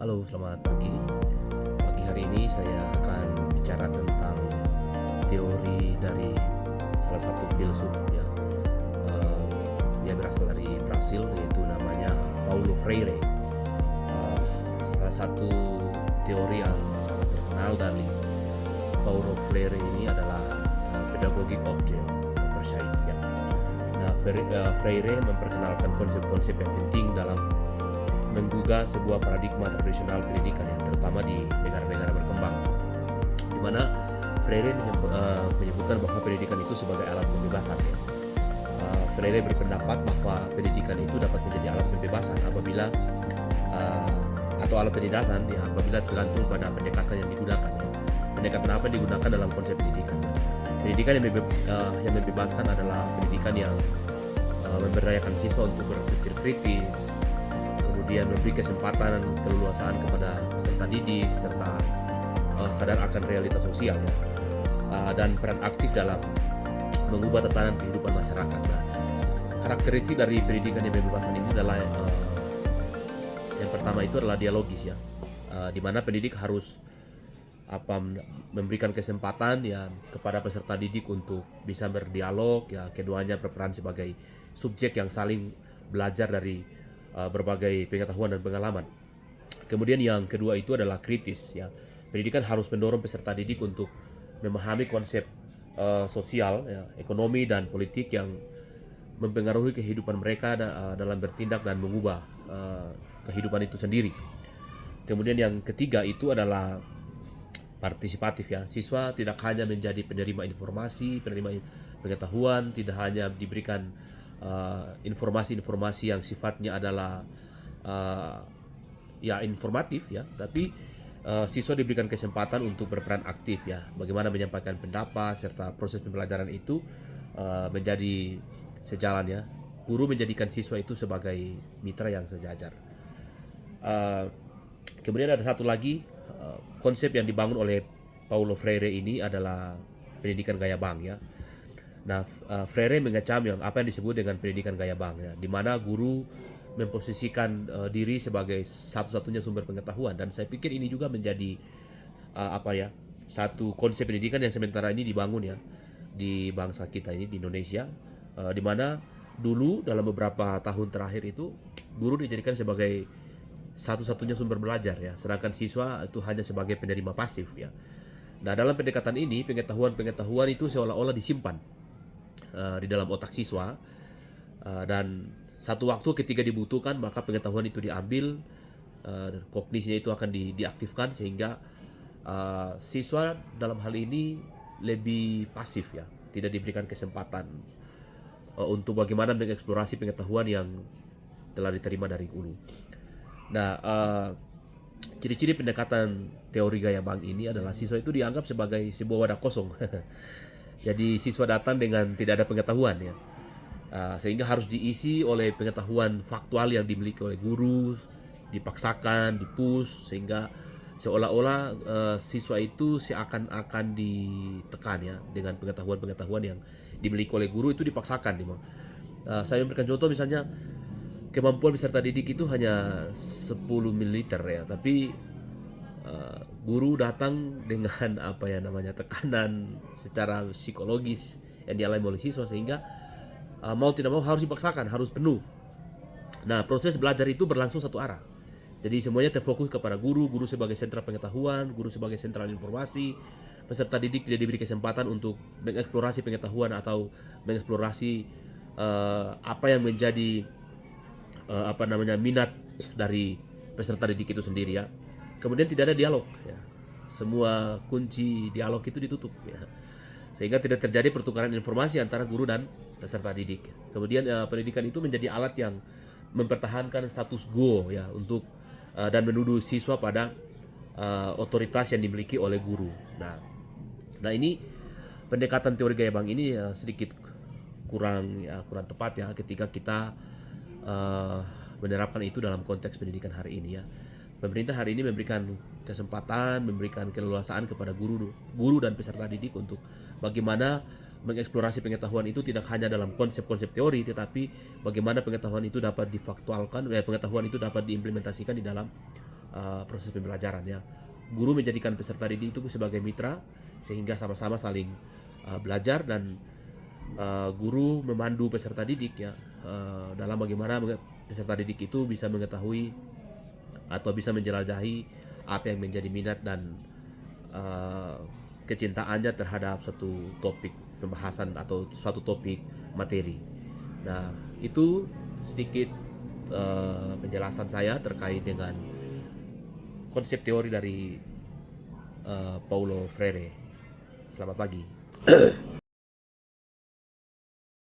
Halo, selamat pagi. Pagi hari ini saya akan bicara tentang teori dari salah satu filsuf ya. Eh, Dia berasal dari Brasil, yaitu namanya Paulo Freire. Eh, Salah satu teori yang sangat terkenal dari Paulo Freire ini adalah pedagogic of the percaya ya. Nah, Freire memperkenalkan konsep-konsep yang penting dalam menggugah sebuah paradigma tradisional pendidikan yang terutama di negara-negara berkembang, di mana Freire menyebutkan bahwa pendidikan itu sebagai alat pembebasan. Ya. Freire berpendapat bahwa pendidikan itu dapat menjadi alat pembebasan apabila atau alat pendidikan ya, apabila tergantung pada pendekatan yang digunakan. Ya. Pendekatan apa yang digunakan dalam konsep pendidikan? Pendidikan yang membebaskan adalah pendidikan yang memberdayakan siswa untuk berpikir kritis, kemudian memberi kesempatan keleluasaan kepada peserta didik serta sadar akan realitas sosial ya, dan peran aktif dalam mengubah tatanan kehidupan masyarakat. Nah, karakteristik dari pendidikan yang membebaskan ini adalah yang pertama itu adalah dialogis ya, di mana pendidik harus memberikan kesempatan ya kepada peserta didik untuk bisa berdialog ya, keduanya berperan sebagai subjek yang saling belajar dari berbagai pengetahuan dan pengalaman. Kemudian yang kedua itu adalah kritis ya. Pendidikan harus mendorong peserta didik untuk memahami konsep sosial, ya, ekonomi dan politik yang mempengaruhi kehidupan mereka dalam bertindak dan mengubah kehidupan itu sendiri. Kemudian yang ketiga itu adalah partisipatif ya. Siswa tidak hanya menjadi penerima informasi, penerima pengetahuan, tidak hanya diberikan informasi-informasi yang sifatnya adalah ya informatif ya, tapi siswa diberikan kesempatan untuk berperan aktif ya, bagaimana menyampaikan pendapat serta proses pembelajaran itu menjadi sejalan ya. Guru menjadikan siswa itu sebagai mitra yang sejajar. Kemudian ada satu lagi konsep yang dibangun oleh Paulo Freire ini adalah pendidikan gaya bank ya. Nah, Freire mengecam apa yang disebut dengan pendidikan gaya bank ya, di mana guru memposisikan diri sebagai satu-satunya sumber pengetahuan, dan saya pikir ini juga menjadi satu konsep pendidikan yang sementara ini dibangun ya di bangsa kita ini di Indonesia, di mana dulu dalam beberapa tahun terakhir itu guru dijadikan sebagai satu-satunya sumber belajar ya, sedangkan siswa itu hanya sebagai penerima pasif ya. Nah, dalam pendekatan ini pengetahuan itu seolah-olah disimpan di dalam otak siswa, dan satu waktu ketika dibutuhkan maka pengetahuan itu diambil, kognisinya itu akan diaktifkan sehingga siswa dalam hal ini lebih pasif ya, tidak diberikan kesempatan untuk bagaimana mengeksplorasi pengetahuan yang telah diterima dari guru. Nah, ciri-ciri pendekatan teori gaya bank ini adalah siswa itu dianggap sebagai sebuah wadah kosong. Jadi siswa datang dengan tidak ada pengetahuan ya, sehingga harus diisi oleh pengetahuan faktual yang dimiliki oleh guru, dipaksakan, dipush, sehingga seolah-olah siswa itu seakan-akan ditekan ya dengan pengetahuan-pengetahuan yang dimiliki oleh guru itu dipaksakan. Saya memberikan contoh misalnya, kemampuan peserta didik itu hanya 10 mililiter ya, tapi guru datang dengan tekanan secara psikologis yang dialami oleh siswa, sehingga mau tidak mau harus dipaksakan, harus penuh. Nah, proses belajar itu berlangsung satu arah. Jadi semuanya terfokus kepada guru sebagai sentral pengetahuan, guru sebagai sentral informasi. Peserta didik tidak diberi kesempatan untuk mengeksplorasi pengetahuan atau mengeksplorasi apa yang menjadi minat dari peserta didik itu sendiri ya. Kemudian tidak ada dialog ya. Semua kunci dialog itu ditutup ya. Sehingga tidak terjadi pertukaran informasi antara guru dan peserta didik. Kemudian pendidikan itu menjadi alat yang mempertahankan status quo ya, untuk dan menuduh siswa pada otoritas yang dimiliki oleh guru. Nah ini pendekatan teori gaya bank ini sedikit kurang tepat ya ketika kita menerapkan itu dalam konteks pendidikan hari ini ya. Pemerintah hari ini memberikan kesempatan, memberikan keleluasaan kepada guru dan peserta didik untuk bagaimana mengeksplorasi pengetahuan itu tidak hanya dalam konsep-konsep teori, tetapi bagaimana pengetahuan itu dapat difaktualkan, pengetahuan itu dapat diimplementasikan di dalam proses pembelajaran ya. Guru menjadikan peserta didik itu sebagai mitra sehingga sama-sama saling belajar, dan guru memandu peserta didik ya dalam bagaimana peserta didik itu bisa mengetahui atau bisa menjelajahi apa yang menjadi minat dan kecintaannya terhadap suatu topik pembahasan atau suatu topik materi. Nah, itu sedikit penjelasan saya terkait dengan konsep teori dari Paulo Freire. Selamat pagi.